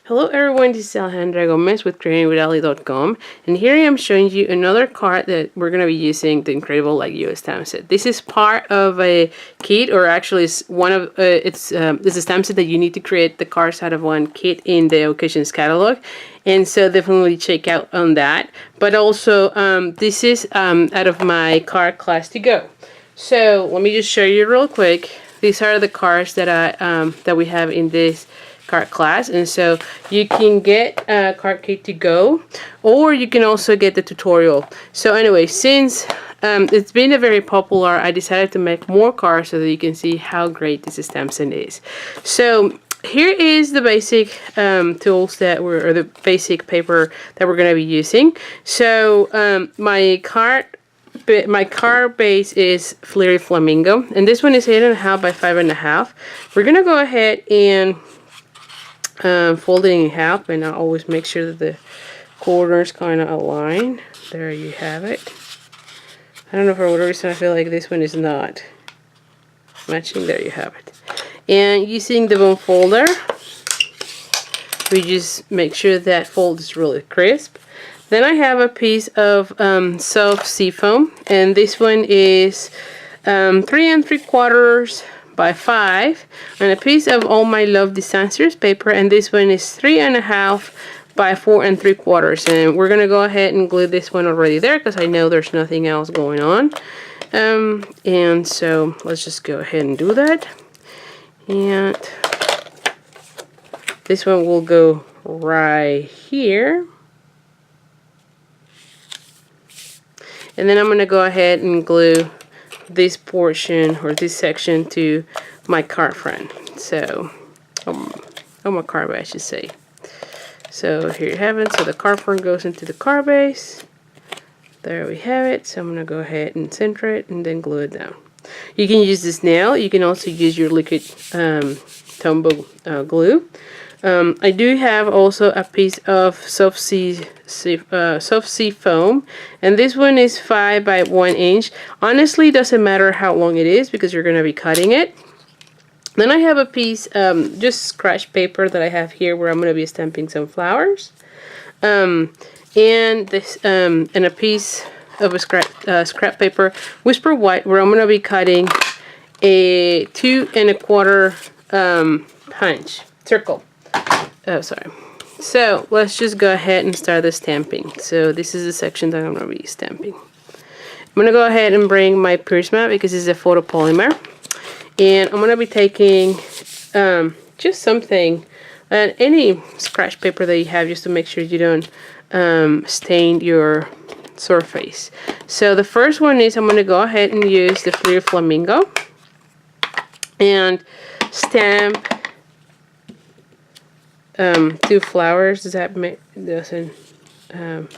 Hello everyone, this is Alejandra with creatingwithali.com, and here I am showing you another card that we're going to be using, the incredible US stamp set. This is part of a kit, or actually it's one of it's a stamp set that you need to create the cards out of one kit in the Occasions catalog, and so definitely check out on that. But also this is out of my card class to go. So let me just show you real quick. These are the cards that that we have in this card class, and so you can get a card kit to go, or you can also get the tutorial. So anyway, since it's been a very popular, I decided to make more cards so that you can see how great this stamp set is. So here is the basic tools that or the basic paper that we're going to be using. So my card base is Flirty Flamingo, and this one is 8.5 by 5.5. We're going to go ahead and fold it in half, and I always make sure that the corners kind of align. There you have it. I don't know, for whatever reason I feel like this one is not matching. There you have it. And using the bone folder, we just make sure that fold is really crisp. Then I have a piece of soft seafoam, and this one is 3 3/4 by 5, and a piece of All My Love Design Series paper, and this one is 3.5 by 4 3/4, and we're gonna go ahead and glue this one already there because I know there's nothing else going on. And so let's just go ahead and do that, and this one will go right here, and then I'm gonna go ahead and glue this portion or this section to my card front. So my card base, I should say. So here you have it. So the card front goes into the card base. There we have it. So I'm gonna go ahead and center it and then glue it down. You can use this nail. You can also use your liquid Tombow glue. I do have also a piece of soft sea foam, and this one is 5 by 1 inch. Honestly, it doesn't matter how long it is because you're going to be cutting it. Then I have a piece, just scratch paper that I have here, where I'm going to be stamping some flowers, and this and a piece of a scrap paper, Whisper White, where I'm going to be cutting a 2 1/4 punch circle. Oh, sorry. So let's just go ahead and start the stamping. So this is the section that I'm going to be stamping. I'm going to go ahead and bring my pierce mat because it's a photopolymer, and I'm going to be taking just something, any scratch paper that you have, just to make sure you don't stain your surface. So the first one is, I'm going to go ahead and use the Flirty Flamingo and stamp 2 flowers. That doesn't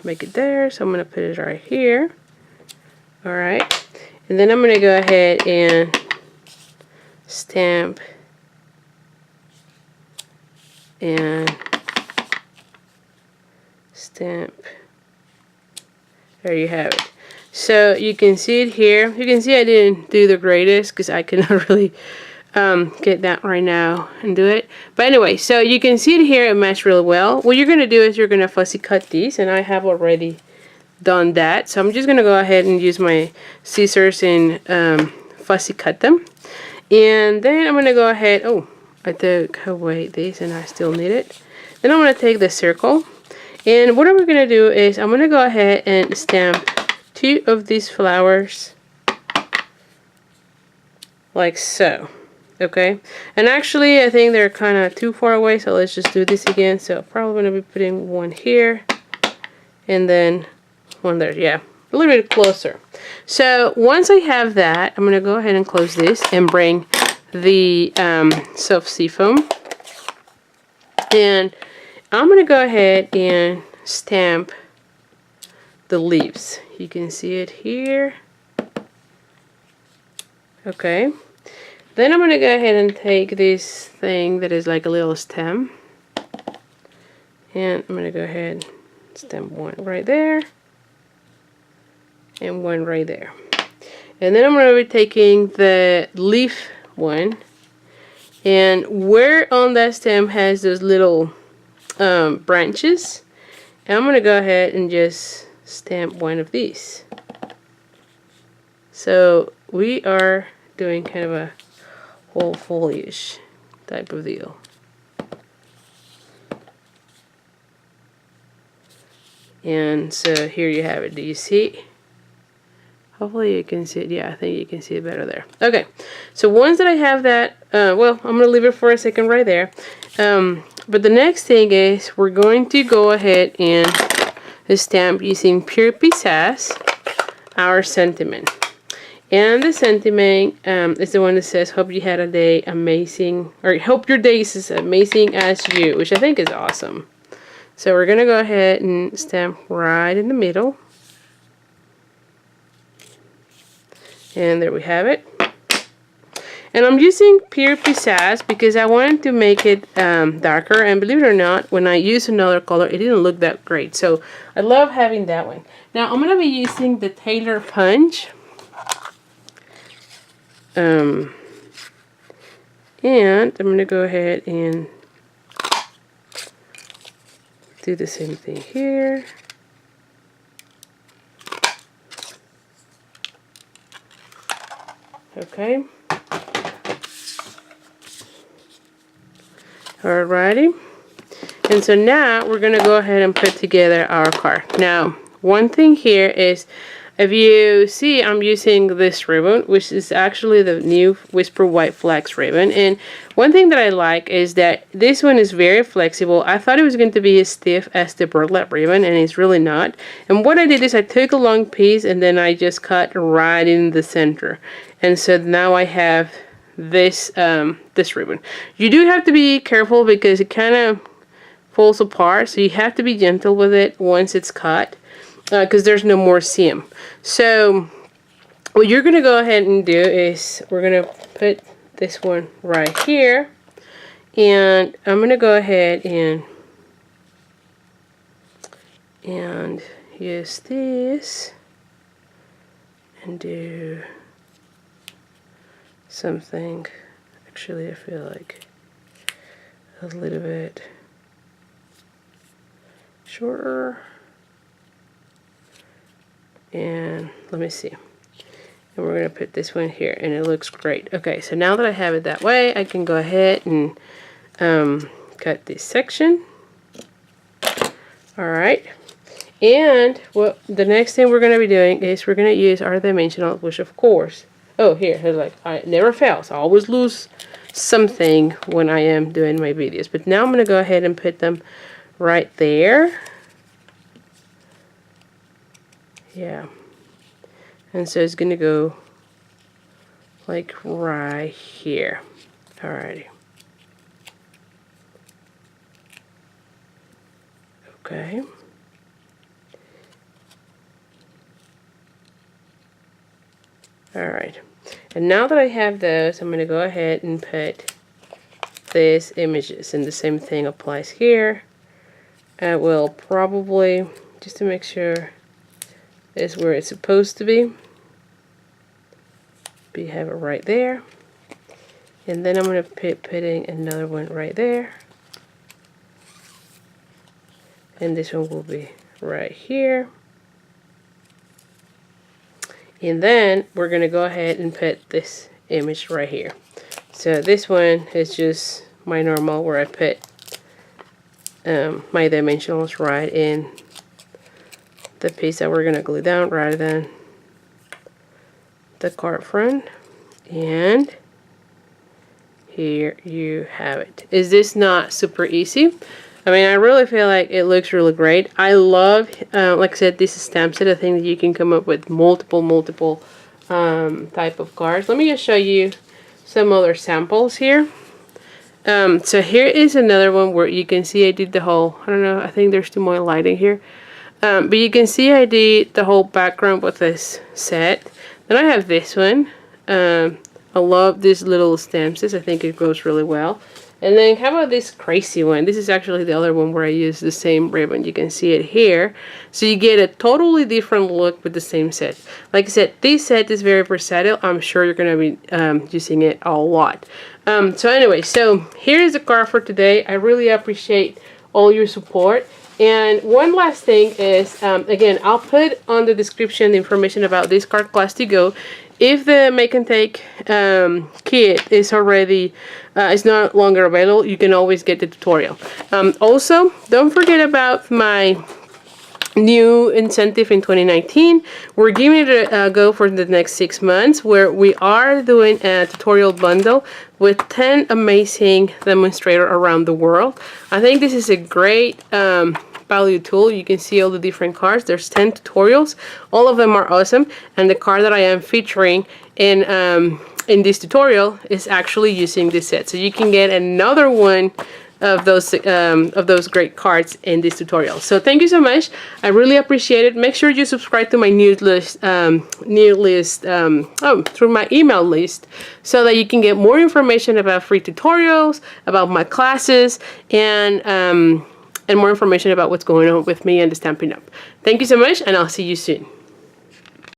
make it there, so I'm going to put it right here. Alright, and then I'm going to go ahead and stamp and stamp. There you have it. So you can see it here. You can see I didn't do the greatest because I cannot really get that right now and do it. But anyway, so you can see it here, it matched really well. What you're going to do is you're going to fussy cut these, and I have already done that. So I'm just going to go ahead and use my scissors and fussy cut them. And then I'm going to go ahead, oh, I took away this and I still need it. Then I'm going to take the circle, and what I'm going to do is I'm going to go ahead and stamp 2 of these flowers like so. Okay, and actually I think they're kind of too far away, so let's just do this again. So I'm probably going to be putting one here and then one there. Yeah, a little bit closer. So once I have that, I'm going to go ahead and close this and bring the soft seafoam, and I'm going to go ahead and stamp the leaves. You can see it here. Okay. Then I'm going to go ahead and take this thing that is like a little stem, and I'm going to go ahead and stamp one right there and one right there. And then I'm going to be taking the leaf one, and where on that stem has those little branches. And I'm going to go ahead and just stamp one of these. So we are doing kind of a whole foliage type of deal. And so here you have it. Do you see? Hopefully you can see it. Yeah, I think you can see it better there. Okay, so once that I have that, well, I'm going to leave it for a second right there. But the next thing is we're going to go ahead and stamp using Pure Pizzazz our sentiment. And the sentiment is the one that says, hope you had a day amazing, or hope your day is as amazing as you, which I think is awesome. So we're going to go ahead and stamp right in the middle. And there we have it. And I'm using Pure Pizzazz because I wanted to make it darker. And believe it or not, when I use another color, it didn't look that great. So I love having that one. Now I'm going to be using the Taylor Punch. And I'm going to go ahead and do the same thing here. Okay. Alrighty. And so now we're going to go ahead and put together our card. Now, one thing here is, if you see, I'm using this ribbon, which is actually the new Whisper White Flags ribbon. And one thing that I like is that this one is very flexible. I thought it was going to be as stiff as the burlap ribbon, and it's really not. And what I did is I took a long piece and then I just cut right in the center. And so now I have this this ribbon. You do have to be careful because it kind of falls apart, so you have to be gentle with it once it's cut. Because there's no more seam. So what you're going to go ahead and do is we're going to put this one right here. And I'm going to go ahead and use this and do something. Actually, I feel like a little bit shorter. And let me see. And we're going to put this one here, and it looks great. Okay, so now that I have it that way, I can go ahead and cut this section. Alright. And what the next thing we're going to be doing is we're going to use our dimensional, which of course, oh, here, it's like, I never fails. I always lose something when I am doing my videos. But now I'm going to go ahead and put them right there. Yeah, and so it's going to go like right here. Alrighty. Okay. Alright. And now that I have those, I'm going to go ahead and put these images, and the same thing applies here. I will probably, just to make sure is where it's supposed to be. We have it right there. And then I'm going to be putting another one right there. And this one will be right here. And then we're going to go ahead and put this image right here. So this one is just my normal, where I put my dimensionals right in the piece that we're going to glue down rather than the card front. And here you have it. Is this not super easy? I mean, I really feel like it looks really great. I love, like I said, this stamp set. I think that you can come up with multiple type of cards. Let me just show you some other samples here. So here is another one where you can see I did the whole, I don't know, I think there's too much lighting here. But you can see I did the whole background with this set. Then I have this one. I love these little stamps. I think it goes really well. And then how about this crazy one? This is actually the other one where I use the same ribbon. You can see it here. So you get a totally different look with the same set. Like I said, this set is very versatile. I'm sure you're going to be using it a lot. So anyway, so here is the card for today. I really appreciate all your support. And one last thing is, again, I'll put on the description the information about this card class to go. If the make and take kit is already is no longer available, you can always get the tutorial. Also, don't forget about my new incentive in 2019. We're giving it a go for the next 6 months, where we are doing a tutorial bundle with 10 amazing demonstrators around the world. I think this is a great value tool. You can see all the different cards. There's 10 tutorials. All of them are awesome, and the card that I am featuring in this tutorial is actually using this set. So you can get another one of those great cards in this tutorial. So thank you so much. I really appreciate it. Make sure you subscribe to my through my email list, so that you can get more information about free tutorials, about my classes, and more information about what's going on with me and the Stampin' Up. Thank you so much, and I'll see you soon.